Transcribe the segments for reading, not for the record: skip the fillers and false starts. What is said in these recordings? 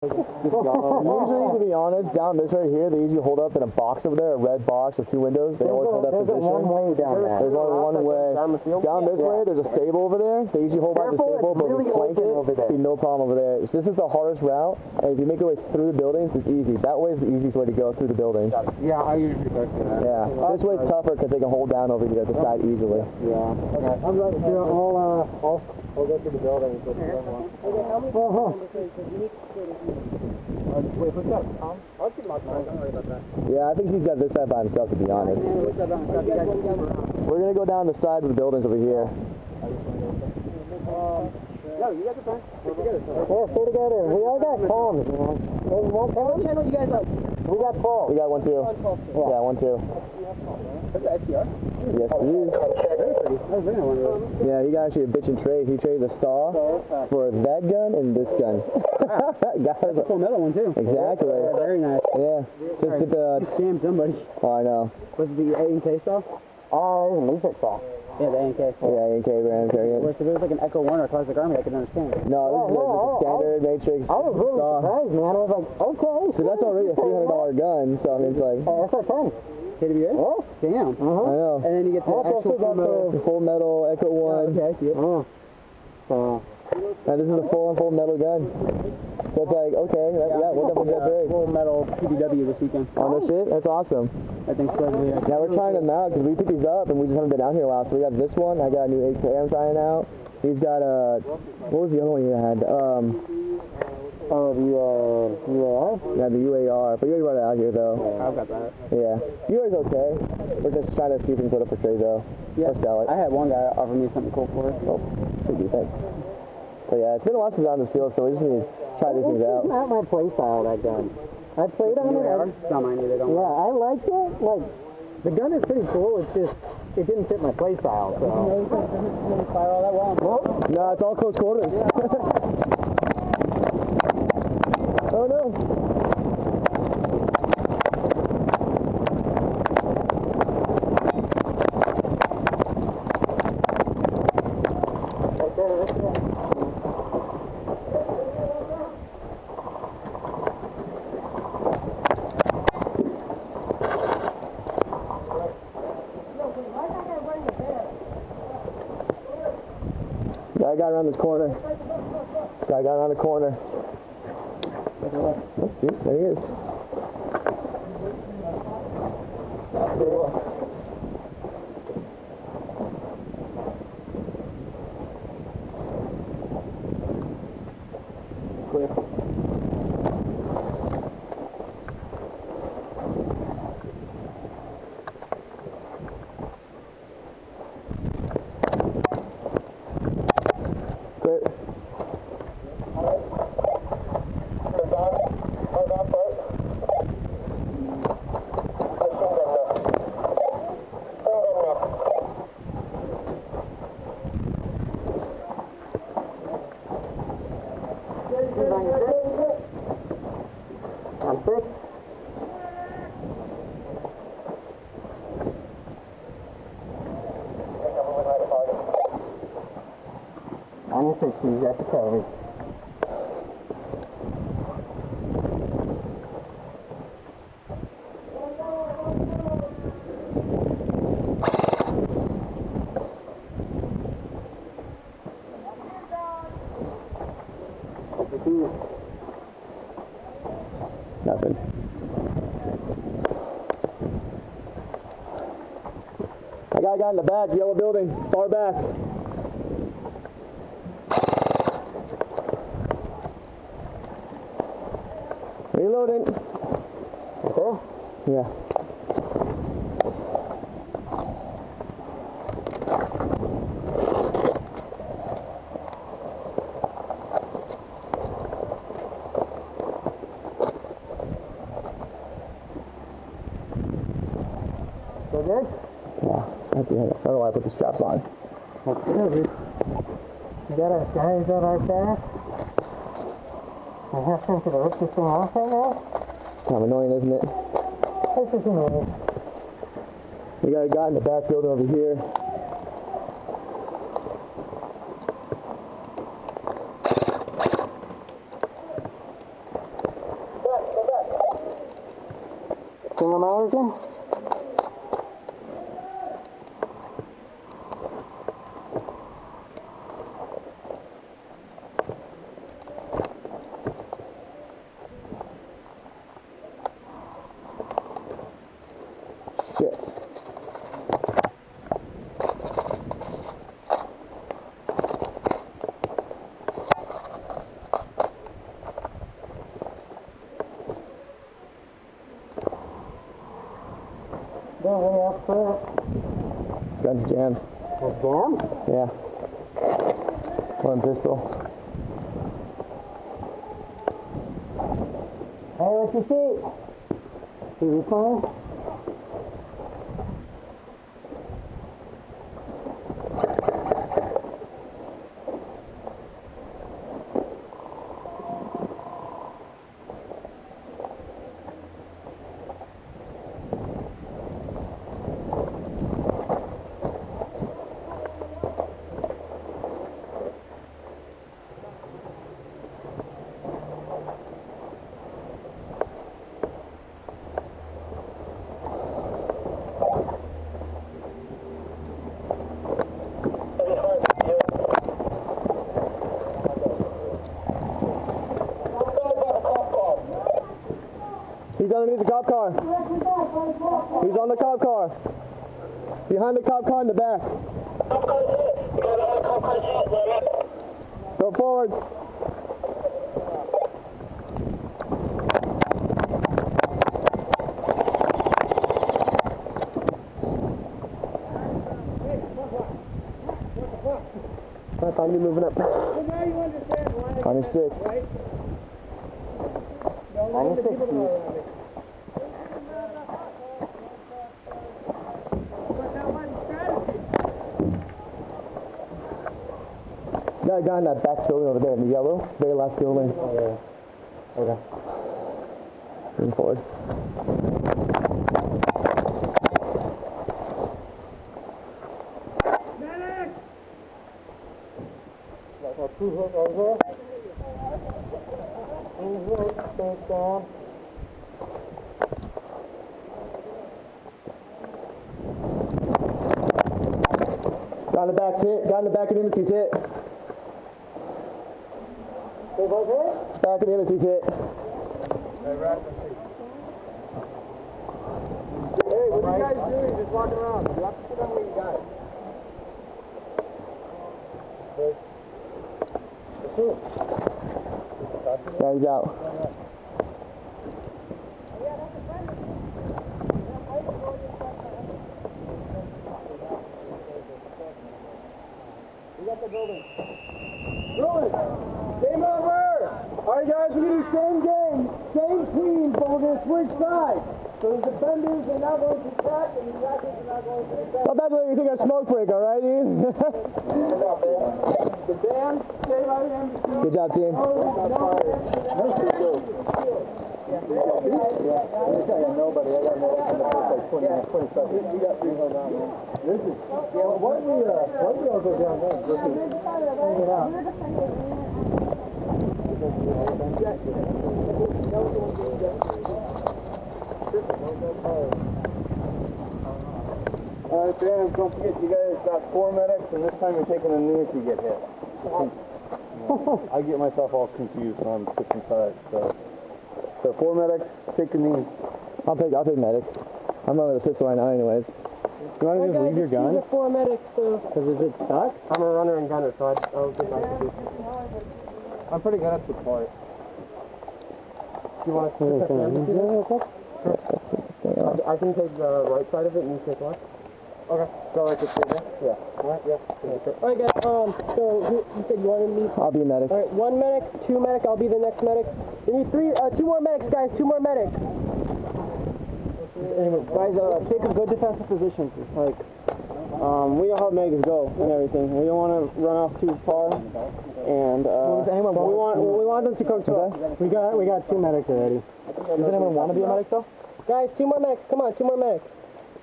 Usually, to be honest, down this right here, they usually hold up in a box over there, a red box with 2 windows. They always hold that position. There's one way down there. There's only one way. Down this way, there's a stable over there. They usually hold by the stable, but if you flank it, be no problem over there. So this is the hardest route, and if you make your way through the buildings, it's easy. That way is the easiest way to go through the buildings. Yeah, I usually go through that. Yeah, this way's tougher because they can hold down over here at the side easily. Yeah. Okay. I'm right here. I'll go through the buildings. Okay, how many wait, what's that, Tom? I'll keep him outside. Don't worry about that. Yeah, I think he's got this side by himself, to be honest. We're going to go down the side of the buildings over here. No, you guys are fine. Stay together. Yeah, stay together. We all got palms, you know. What channel you guys like? We got 12. We got 1, 2. Yeah, 1, 2. That's the TIR? Yes, he is. Yeah, he got actually a bitchin' trade. He traded the saw for that gun and this gun. That's a full metal one too. Exactly. Yeah, very nice. Yeah. Just hit the... You scammed somebody. Oh, I know. Was it the A&K saw? Oh, it was a saw. Yeah, the A&K. Yeah, A&K brand variant. If it was like an Echo 1 or Classic Army, I could understand. No, this is a standard Matrix saw. I was really surprised, man. I was like, okay. So that's already a $300 gun, so I mean, it's like... SR10. KWA? Oh, damn. I know. And then you get the actual full metal Echo 1. Okay, I see it. So... And this is a full metal gun. So it's like, okay, yeah, we'll definitely get trade. Full metal PDW this weekend. Oh, no shit? That's awesome. I think so. Yeah, we're trying them out because we picked these up and we just haven't been out here a while. So we got this one. I got a new 8K I'm trying out. He's got a... What was the other one you had? Oh, the UAR? Yeah, the UAR. But you already brought it out here, though. Yeah, I've got that. Yeah. UAR's okay. We're just trying to see if we can put up for trade, though. Yeah. Or sell it. I had one guy offer me something cool for it. Oh, thank you. Thanks. But yeah, it's been a while since I'm on this field, so we just need to try these things out. It's not my play style, that gun. I played on it. It's not mine either, don't Yeah, I liked it. Like, the gun is pretty cool. It's just, it didn't fit my play style, so. didn't fire all that well. Nope. No, it's all close quarters. Oh no. Guy got around this corner. Guy got around the corner. Let's see. There he is. Clear. I'm 6. I'm 6, you got the coverage. Nothing. I got a guy in the back, yellow building, far back. Reloading. Okay? Yeah. So good? Yeah. I don't know why I put the straps on. That's good. You got our guys on our back. I have to rip this thing off right now. Kind of annoying, isn't it? This is annoying. We got a guy in the back building over here. Single American? Shit. Don't really have for Gun's jammed. it. Jam? Yeah. One pistol. Hey, what you see? TV fire? He's underneath the cop car. He's on the cop car. Behind the cop car in the back. Go forward. I find you moving up. Well, now you understand why. 96. Right? 96 feet. That guy in that back building over there in the yellow, very last building. Oh, yeah. Okay. Moving forward. Medic! Got 2 hit right here. 2 hit, face down. Guy in the back's hit. Guy in the back of Nemesis hit. They both hit? Back of Nemesis hit. Hey, what are you guys doing? Just walking around. You have to sit on what you got. Yeah, he's out. We got the building. Rolling. Game over. All right, guys, we're going to do same game, same team, but we're going to switch sides. So the defenders are now going to attack, and the attackers are now going to defend. Stop acting like you think I smoke break, alright, Ian? The band, stay right in. Good job, team. Nobody. I got no like 20 seconds. You got 3 hold on. This is, what we all go down there? This is hanging out. Alright, fans, don't forget you guys got 4 medics, and this time you're taking a knee if you get hit. I get myself all confused when I'm switching sides, so 4 medics, take a knee. I'll take medic. I'm running with a pistol right now anyways. You want to just leave your gun? The 4 medics, so... Because is it stuck? I'm a runner and gunner, so I'll get my two. I'm pretty good at support. Do you want to take the real quick? I can take the right side of it and you take left. Okay. So like it's here? Yeah. Alright, yeah. Alright guys, so you said you wanted me? I'll be a medic. Alright, 1 medic, 2 medic, I'll be the next medic. We need 2 more medics, guys, 2 more medics. Anyway, guys, take a good defensive positions. It's like, we know how medics go and everything. We don't want to run off too far, and we want them to come to us. We got 2 medics already. Does anyone want to be a medic though? Guys, 2 more medics. Come on, 2 more medics.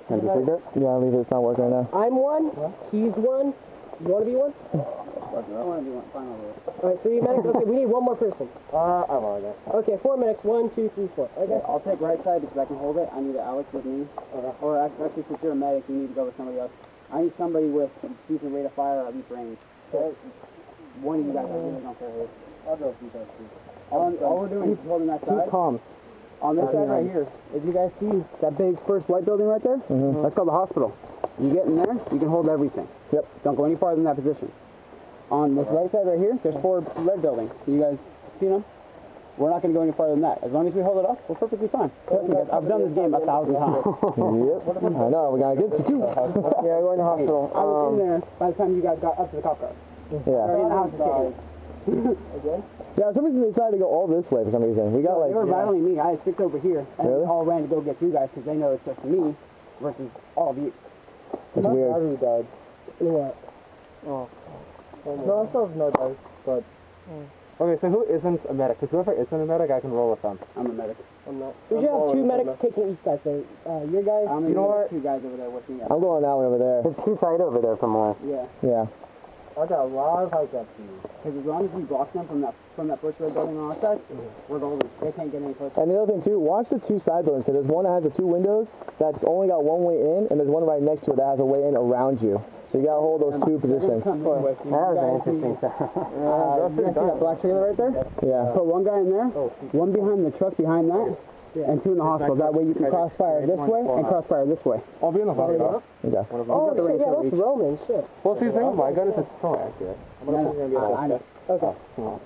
Can I just leave it? Yeah, I'll leave it. It's not working right now. I'm 1. He's 1. You want to be one? I want to be one. Fine, I'll do it. All right, 3 medics. Okay, we need one more person. I'm alright there. Okay, 4 medics. 1, 2, 3, 4. Okay. I'll take right side because I can hold it. I need Alex with me. Or actually, since you're a medic, you need to go with somebody else. I need somebody with decent rate of fire at least range. One of you guys, I really don't care who. I'll go with you guys too. All we're doing is holding that side. Keep calm. On this side right here, if you guys see that big first white building right there, that's called the hospital. You get in there, you can hold everything. Yep. Don't go any farther than that position. On this right side right here, there's 4 red buildings. You guys see them? We're not going to go any farther than that. As long as we hold it up, we're perfectly fine. Trust me, guys. I've done this game 1,000 times. Yep. I know. We got to get you too. Yeah, we're in the hospital. I was in there by the time you guys got up to the cop car. Yeah. Already in the house is kicking. Again? Yeah, for some reason they decided to go all this way for some reason. We got like... They were battling me. I had 6 over here. And Really? they all ran to go get you guys because they know it's just me versus all of you. It's weird. Battery died. Yeah. Oh. No, I still have no dice, but... Okay, so who isn't a medic? Because whoever isn't a medic, I can roll with them. I'm a medic. I'm not. We should have 2 medics taking each side, so your guys... I'm You know what? 2 guys over there with me. I'm going that way over there. It's too tight over there for more. Yeah. Yeah. I got a lot of height up to you. Because as long as we block them from that first red building on our side, we're golden. They can't get any closer. And the other thing too, watch the 2 side buildings, because there's one that has the 2 windows that's only got one way in, and there's one right next to it that has a way in around you. So you gotta hold those 2 positions. That was an interesting sound. You guys see that black trailer right there? Yeah. Put 1 guy in there, 1 behind the truck behind that, and 2 in the hospital. That way you can crossfire this way and crossfire this way. I'll be in the hospital. Okay. Oh, shit, yeah, that's Roman, shit. Well, see, the thing with my gun is it's so accurate. I know. Okay. No,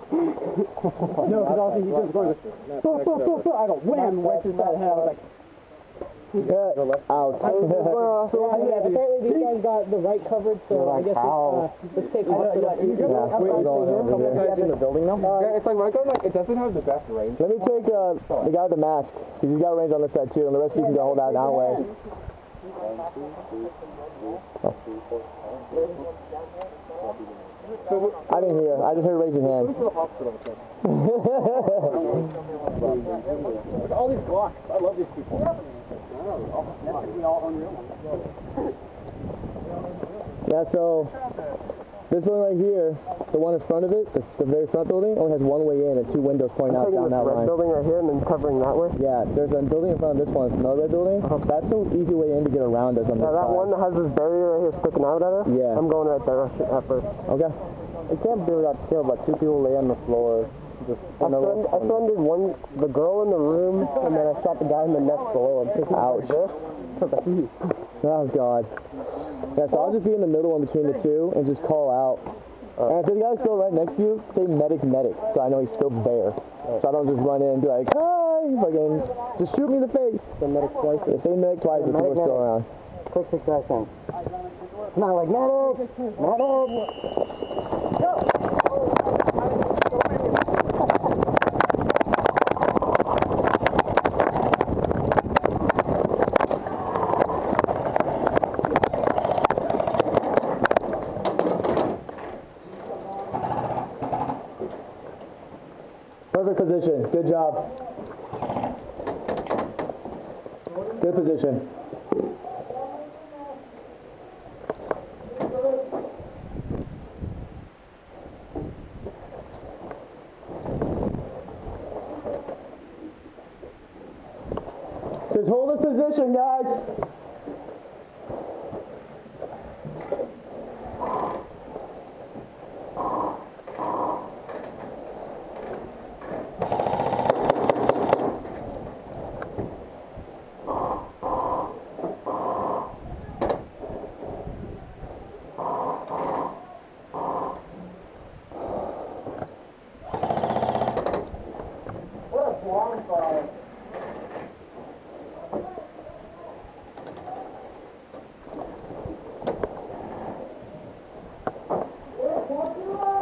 because also you just going to I go wham right to the side of the head. I was like, Ouch. Apparently these guys got the right covered, so I guess let's take hospital. Yeah, we're going over there. in the building now? Yeah, it's like my gun, like, it doesn't have the best range. Let me take the guy with the mask, because he's got range on this side too, and the rest of you can go hold out that way. I didn't hear. I just heard raising hands. all these blocks. I love these people. All unreal. Yeah, so this one right here, the one in front of it, the very front building, only has 1 way in and 2 windows pointing out down that line. Building right here and then covering that way. Yeah, there's a building in front of this one. It's another red building. That's an easy way in to get around us on this That side. one that has this barrier right here sticking out at us? Yeah. I'm going right there at first. Okay. I can't do that kill, but 2 people lay on the floor. I surrendered the girl in the room, and then I shot the guy in the next below him. Ouch. Oh, God. Yeah, so I'll just be in the middle in between the 2 and just call out. And if the guy's still right next to you, say medic, so I know he's still there. So I don't just run in and be like, hi, fucking, just shoot me in the face. Say medic twice. Yeah, say medic twice if people are still around. Quick succession. Not like medic! Medic! Perfect position. Good job. Good position. Just hold this position, guys.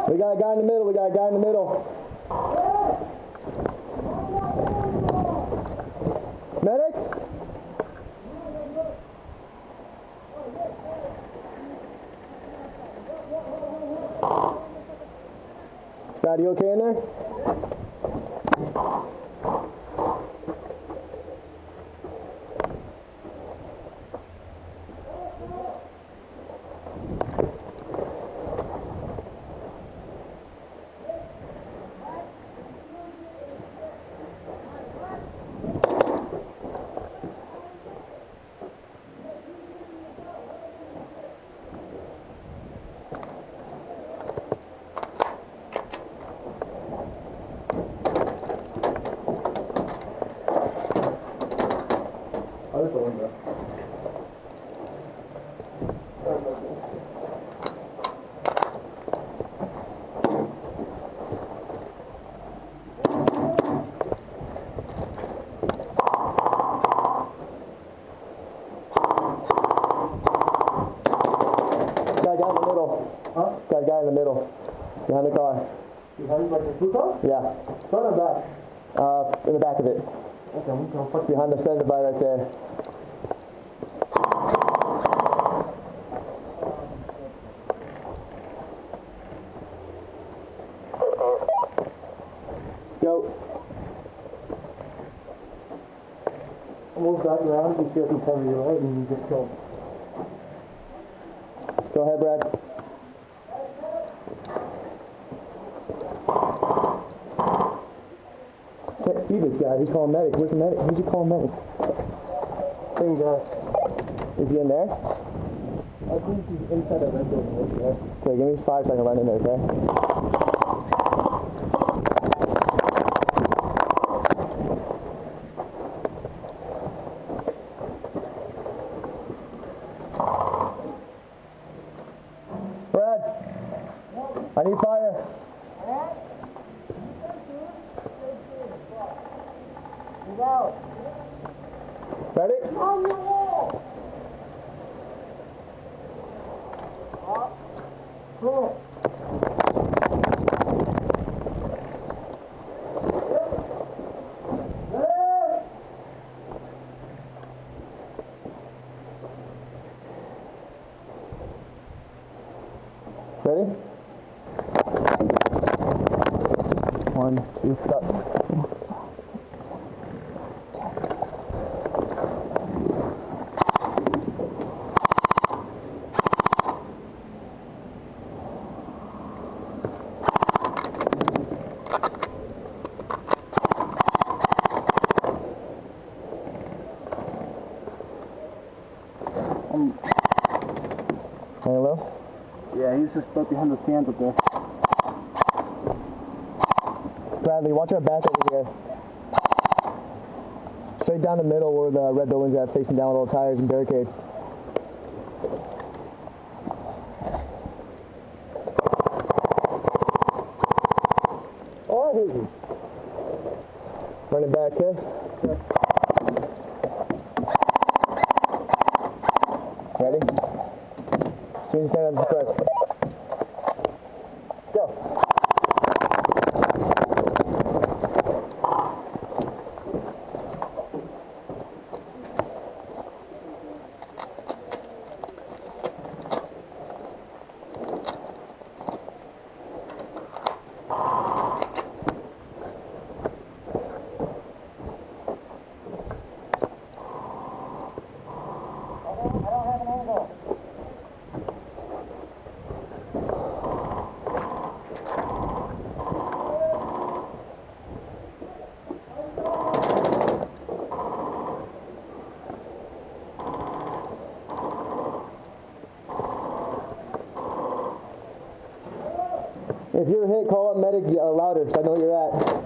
We got a guy in the middle. We got a guy in the middle. Medic? Dad, you okay in there? guy in the middle, behind the car. Behind like the blue car? Yeah. Front or back? In the back of it. Okay, I'm going Behind the center by right there. Go. Move back around and see if he's coming your right and you just kill him. Go ahead, Brad. Can't see this guy. He's calling medic. Where's the medic? Who's he calling medic? Same guy. Is he in there? I think he's inside of that building. Okay, give me 5 seconds. I'll run in there, okay? Brad, I need fire. Ready? On your wall! Ready? 1, 2, cut. Hello? Yeah, he's just stuck behind the stands up there. Bradley, watch our back over here. Straight down the middle where the red building's at, facing down with all the tires and barricades. Oh, I hate you. Running back, okay? Ready? As soon as you stand up, just press. Go. If you're hit, call up medic louder so I know where you're at.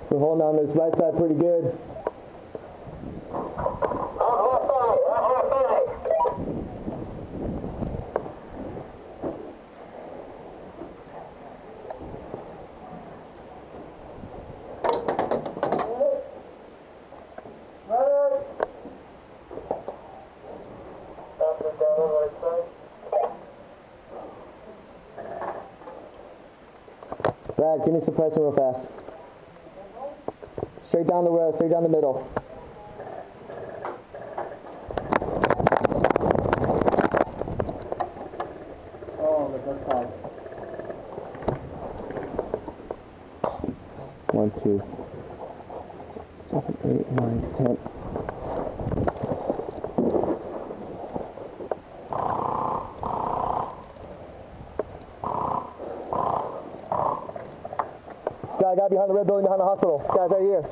We're holding on this right side pretty good. Brad, give me suppressing real fast. Straight down the road, straight down the middle. Oh, that's hot. 1, 2, 7, 8, 9, 10. Guy behind the red building behind the hospital. Guys right here.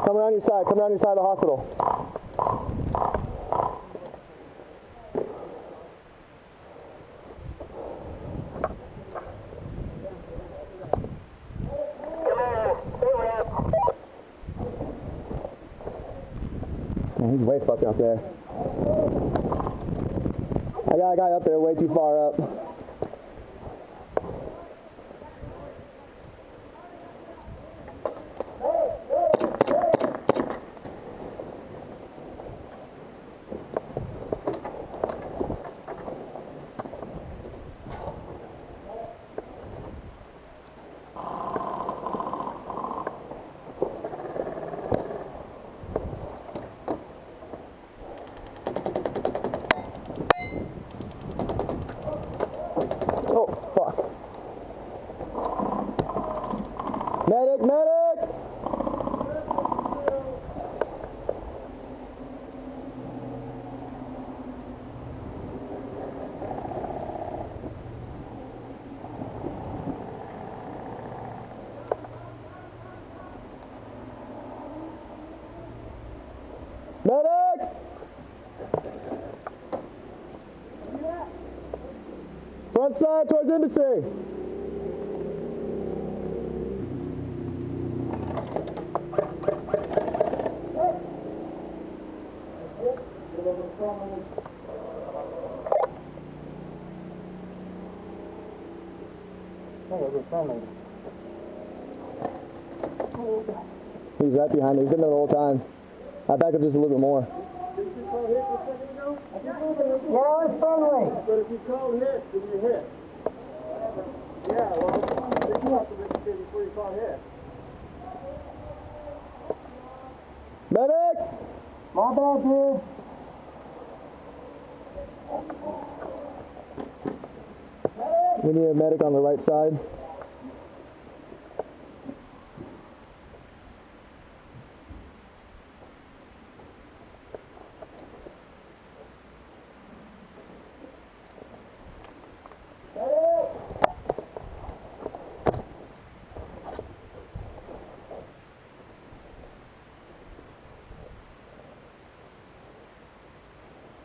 Come around your side of the hospital. way fucking up there. I got a guy up there way too far up. Oh, fuck. Medic, medic! Medic! Front side towards embassy. He's right behind me. He's been there the whole time. I back up just a little bit more. Yeah, it's friendly. But if you call hit, then you hit. Yeah, well, you have to register before you call hit. Medic! My bad, dude. We need a medic on the right side.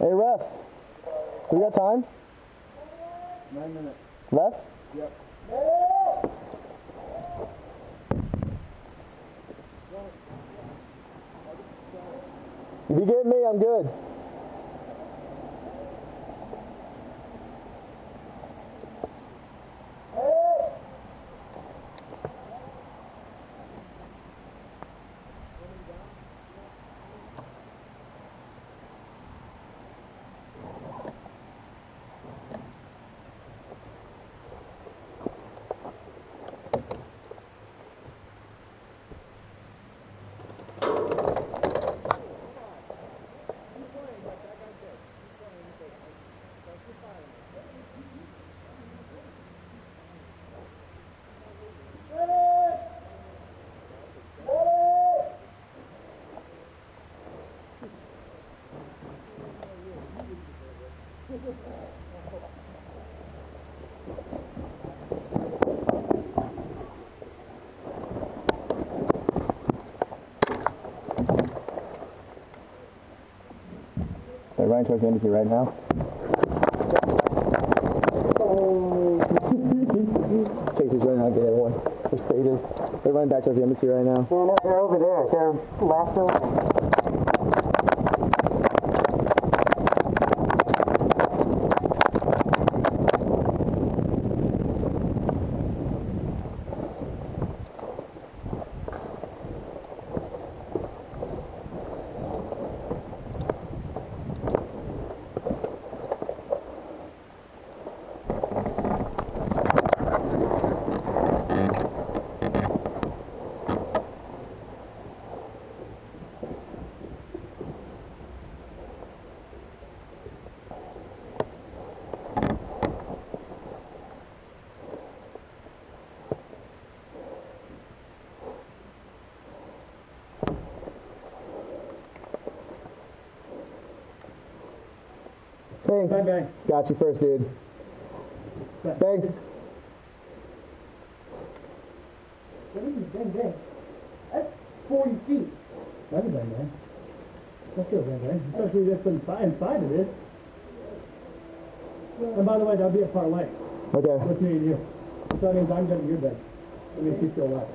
Hey, ref. We got time? 9 minutes. Left? Yep. If you get me, I'm good. They're running towards the embassy right now. Chase is running out the other one. There's stages. They're running back towards the embassy right now. They're over there. They're left over. Bang. Bang, bang. Got you first, dude. Bang. What is this bang, bang? That's 40 feet. That's a bang, bang. That's still a bang, bang. Especially this inside of this. And by the way, that'll be a parlay. Okay. With me and you. So that means I'm getting your bed. That means he's still left.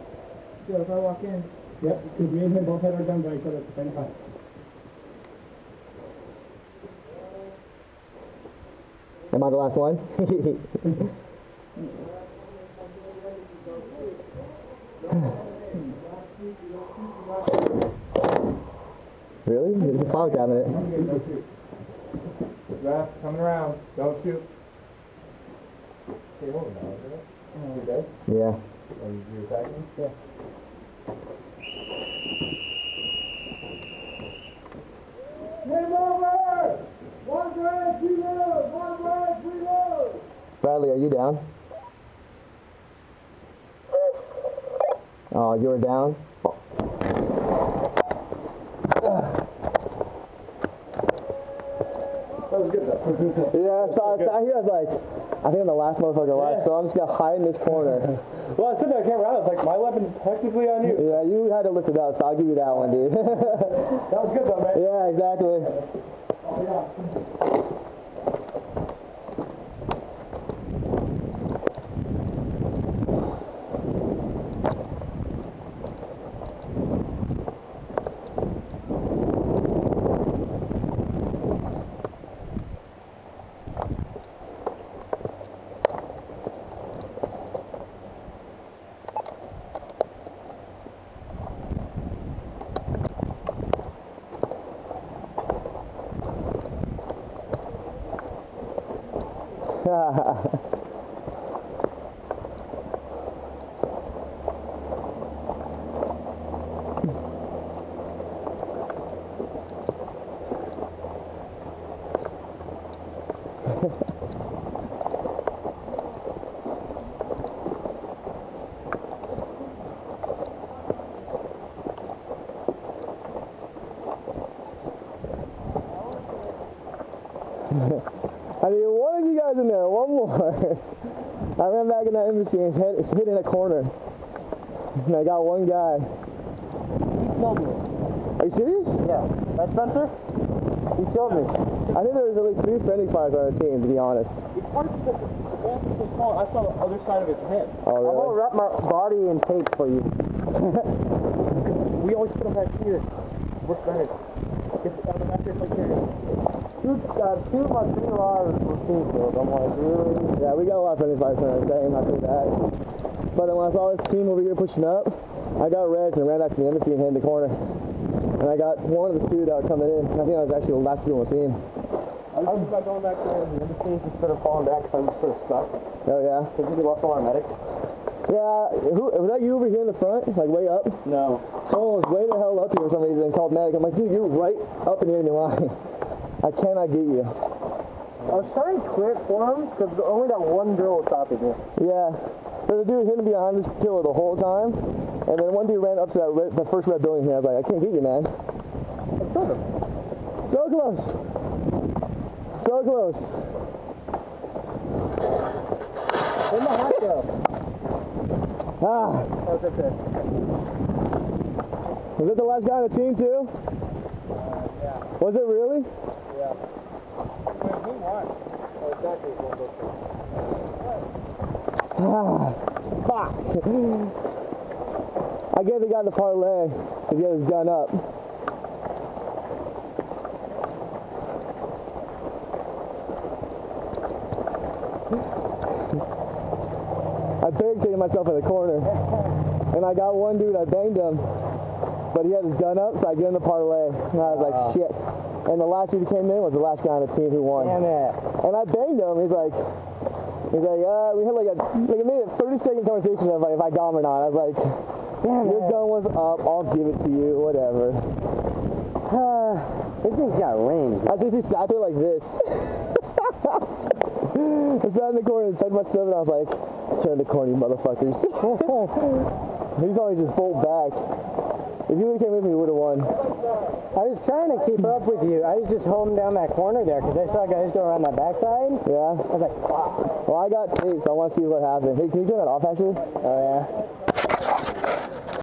So if I walk in. Yep, because me and him both had our guns on each other at the same time. Am I the last one? Really? There's a file cabinet. Draft coming around. Don't shoot. Okay, hold on now, isn't it? You dead? Yeah. Are you attacking? Yeah. Game over! One break, reload! One break, reload! Bradley, are you down? Oh, you were down? That was good though. Yeah, so I hear I was like, I think I'm the last motherfucker left, so I'm just gonna hide in this corner. Well, I said that I came around. I was like, my weapon's technically on you. Yeah, you had to lift it up, so I'll give you that one, dude. That was good though, man. Yeah, exactly. I need one of you guys in there, one more. I ran back in that embassy and it's hit in a corner. And I got one guy. Are you serious? Yeah. Right, Spencer? He killed me. I think there was at least 3 friendly fires on our team, to be honest. It's hard because the ramp is so small. I saw the other side of his head. Oh, I'm really? gonna wrap my body in tape for you. We always put them back here. We're better. It's on the back there, like here. Two of my 3 lives were team killed. I'm like, really? Yeah, we got a lot of friendly fires on our team, I'll tell you that. But then when I saw this team over here pushing up, I got reds and ran back to the embassy and hit in the corner. And I got one of the 2 that were coming in. I think I was actually the last 2 on the team. I was thinking about going back there in the embassy instead of falling back because I was sort of stuck. Oh, yeah? Because we lost all our medics. Yeah, was that you over here in the front? Like way up? No. Someone was way the hell up here for some reason and called medic. I'm like, dude, you're right up in the enemy line. I cannot get you. I was trying to clear it for him because only that one girl was stopping me. Yeah. There's a dude hidden behind this pillar the whole time. And then one dude ran up to the first red building here. I was like, I can't get you, man. I killed him. So close. So close. Where'd my hat go? Ah. Oh, it's right there. Was it the last guy on the team, too? Yeah. Was it really? Yeah. He won. Oh, exactly. Ah. Fuck. I gave the guy the parlay to get his gun up. I barricaded myself in the corner. And I got one dude, I banged him. But he had his gun up, so I gave him the parlay. And I was like, shit. And the last dude who came in was the last guy on the team who won. Damn it. And I banged him. He's like, we had like a minute, 30-second conversation of like if I got him or not. I was like, damn, your gun was up, I'll give it to you, whatever. This thing's got range. I just sat there like this. I sat in the corner and tucked my stuff and I was like, turn the corner, you motherfuckers. He's only just bolt back. If you would have came with me, we would have won. I was trying to keep up with you. I was just holding down that corner there because I saw guys go around that backside. Yeah? I was like, fuck. Well, I got tape, so I want to see what happened. Hey, can you turn that off, actually? Oh, yeah.